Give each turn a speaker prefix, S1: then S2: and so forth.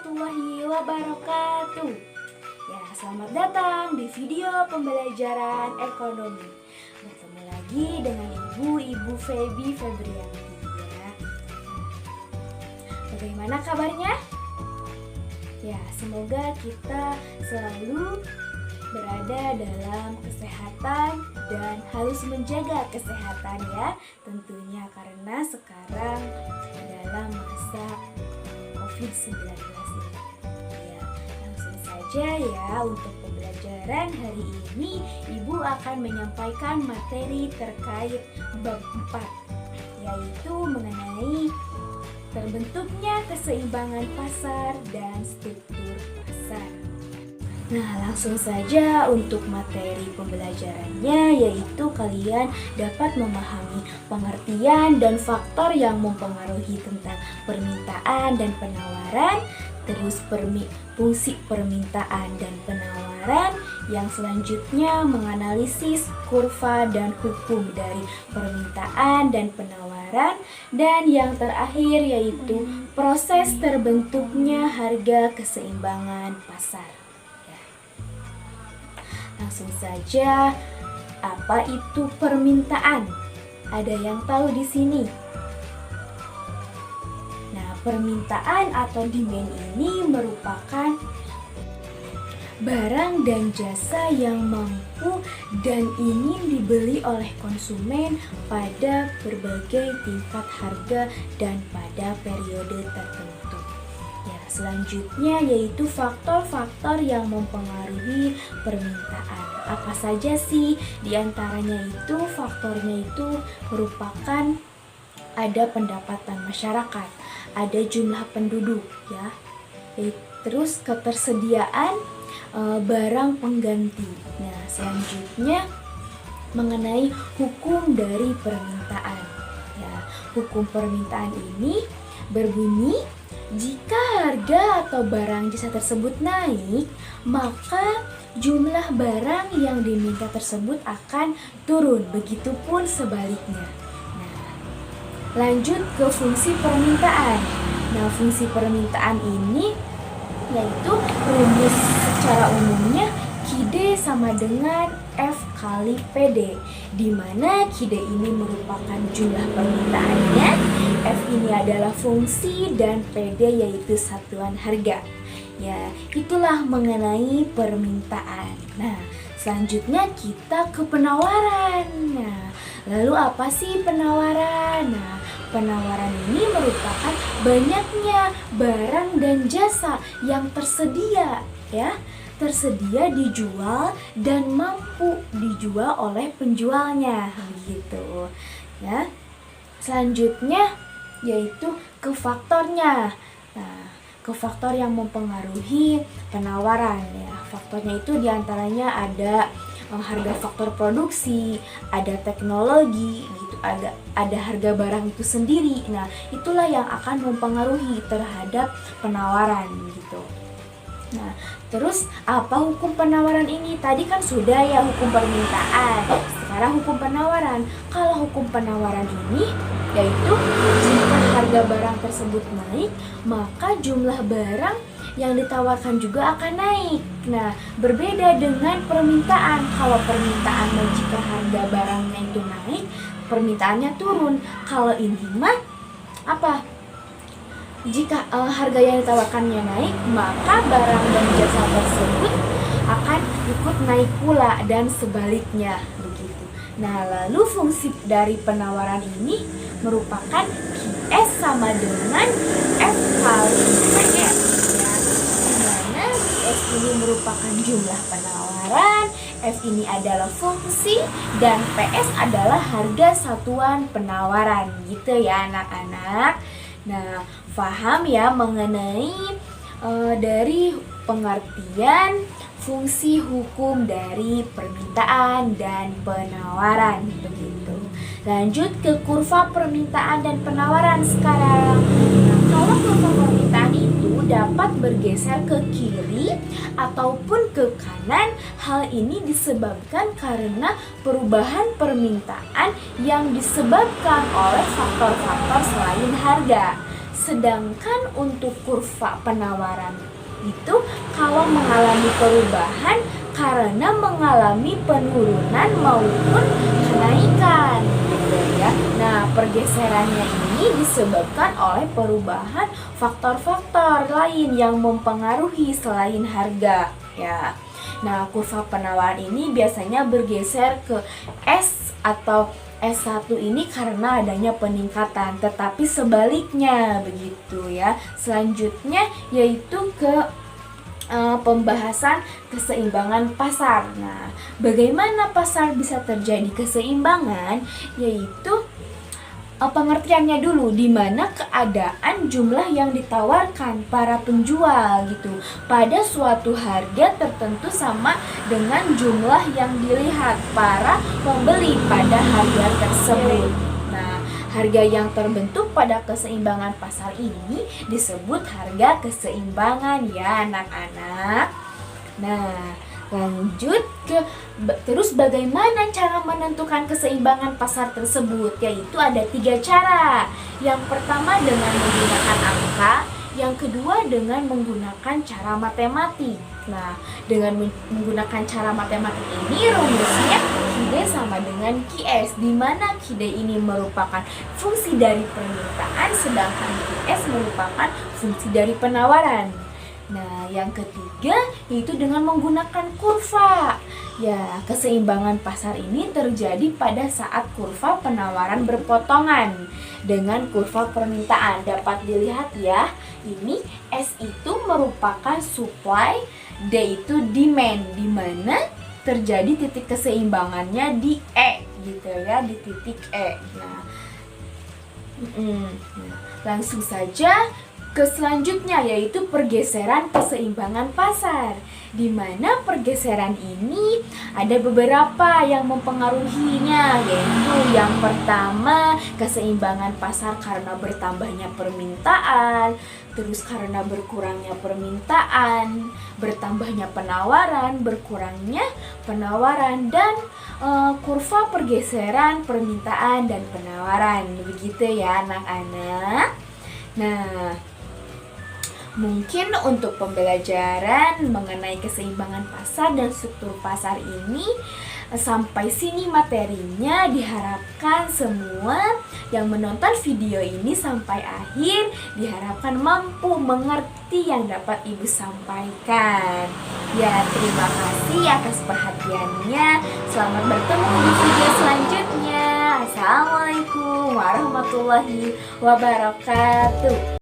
S1: warahmatullahi wabarakatuh. Ya, selamat datang di video pembelajaran ekonomi. Bertemu lagi dengan Ibu Feby Febrianti ya. Bagaimana kabarnya? Ya, semoga kita selalu berada dalam kesehatan dan harus menjaga kesehatan ya. Tentunya karena sekarang dalam masa COVID-19 ini. Ya, langsung saja ya untuk pembelajaran hari ini Ibu akan menyampaikan materi terkait bab 4, yaitu mengenai terbentuknya keseimbangan pasar dan struktur pasar. Nah, langsung saja untuk materi pembelajarannya, yaitu kalian dapat memahami pengertian dan faktor yang mempengaruhi tentang permintaan dan penawaran, terus fungsi permintaan dan penawaran, yang selanjutnya menganalisis kurva dan hukum dari permintaan dan penawaran, dan yang terakhir yaitu proses terbentuknya harga keseimbangan pasar. Langsung saja, apa itu permintaan? Ada yang tahu di sini? Nah, permintaan atau demand ini merupakan barang dan jasa yang mampu dan ingin dibeli oleh konsumen pada berbagai tingkat harga dan pada periode tertentu. Selanjutnya yaitu faktor-faktor yang mempengaruhi permintaan. Apa saja sih? Di antaranya itu faktornya itu merupakan ada pendapatan masyarakat, ada jumlah penduduk ya. Terus ketersediaan barang pengganti. Nah, selanjutnya mengenai hukum dari permintaan. Ya, hukum permintaan ini berbunyi, jika harga atau barang jasa tersebut naik, maka jumlah barang yang diminta tersebut akan turun. Begitupun sebaliknya. Nah, lanjut ke fungsi permintaan. Nah, fungsi permintaan ini yaitu rumus secara umumnya QD sama dengan F kali PD, di mana QD ini merupakan jumlah permintaannya, F ini adalah fungsi, dan PD yaitu satuan harga. Ya, itulah mengenai permintaan. Nah, selanjutnya kita ke penawaran. Nah, lalu apa sih penawaran? Nah, penawaran ini merupakan banyaknya barang dan jasa yang tersedia ya. Tersedia dijual dan mampu dijual oleh penjualnya begitu ya. Selanjutnya yaitu ke faktornya. Nah, ke faktor yang mempengaruhi penawaran ya. Faktornya itu diantaranya ada harga faktor produksi, ada teknologi gitu, ada harga barang itu sendiri. Nah, itulah yang akan mempengaruhi terhadap penawaran gitu. Nah, terus apa hukum penawaran ini? Tadi kan sudah ya hukum permintaan. Sekarang hukum penawaran. Kalau hukum penawaran ini yaitu jika harga barang tersebut naik, maka jumlah barang yang ditawarkan juga akan naik. Nah, berbeda dengan permintaan. Kalau permintaan jika harga barangnya itu naik, permintaannya turun. Kalau ini mah apa? Jika harga yang ditawarkannya naik, maka barang dan jasa tersebut akan ikut naik pula dan sebaliknya begitu. Nah, lalu fungsi dari penawaran ini merupakan QS sama dengan F kali PS ya. Dimana QS ini merupakan jumlah penawaran, F ini adalah fungsi, dan PS adalah harga satuan penawaran gitu ya anak-anak. Nah, paham ya mengenai dari pengertian fungsi hukum dari permintaan dan penawaran begitu. Lanjut ke kurva permintaan dan penawaran sekarang. Nah, kalau kurva permintaan itu dapat bergeser ke kiri ataupun ke kanan. Hal ini disebabkan karena perubahan permintaan yang disebabkan oleh faktor-faktor selain harga. Sedangkan untuk kurva penawaran itu kalau mengalami perubahan karena mengalami penurunan maupun kenaikan gitu ya. Nah, pergeserannya ini disebabkan oleh perubahan faktor-faktor lain yang mempengaruhi selain harga ya. Nah, kurva penawaran ini biasanya bergeser ke S atau S1 ini karena adanya peningkatan, tetapi sebaliknya begitu ya. Selanjutnya yaitu ke pembahasan keseimbangan pasar. Nah, bagaimana pasar bisa terjadi keseimbangan? Yaitu pengertiannya dulu, di mana keadaan jumlah yang ditawarkan para penjual gitu pada suatu harga tertentu sama dengan jumlah yang dilihat para pembeli pada harga tersebut. Nah, harga yang terbentuk pada keseimbangan pasar ini disebut harga keseimbangan ya anak-anak. Nah, lanjut ke terus bagaimana cara menentukan keseimbangan pasar tersebut, yaitu ada 3 cara. Yang pertama dengan menggunakan angka, yang kedua dengan menggunakan cara matematik. Nah, dengan menggunakan cara matematik ini rumusnya QD sama dengan QS, di mana QD ini merupakan fungsi dari permintaan sedangkan QS merupakan fungsi dari penawaran. Nah, yang ketiga yaitu dengan menggunakan kurva. Ya, keseimbangan pasar ini terjadi pada saat kurva penawaran berpotongan dengan kurva permintaan. Dapat dilihat ya, ini S itu merupakan supply, D itu demand, di mana terjadi titik keseimbangannya di E gitu ya, di titik E. Nah, langsung saja ke selanjutnya yaitu pergeseran keseimbangan pasar, di mana pergeseran ini ada beberapa yang mempengaruhinya, yaitu yang pertama keseimbangan pasar karena bertambahnya permintaan, terus karena berkurangnya permintaan, bertambahnya penawaran, berkurangnya penawaran, dan kurva pergeseran permintaan dan penawaran. Begitu ya anak-anak. Nah, mungkin untuk pembelajaran mengenai keseimbangan pasar dan struktur pasar ini sampai sini materinya. Diharapkan semua yang menonton video ini sampai akhir diharapkan mampu mengerti yang dapat Ibu sampaikan. Ya, terima kasih atas perhatiannya. Selamat bertemu di video selanjutnya. Assalamualaikum warahmatullahi wabarakatuh.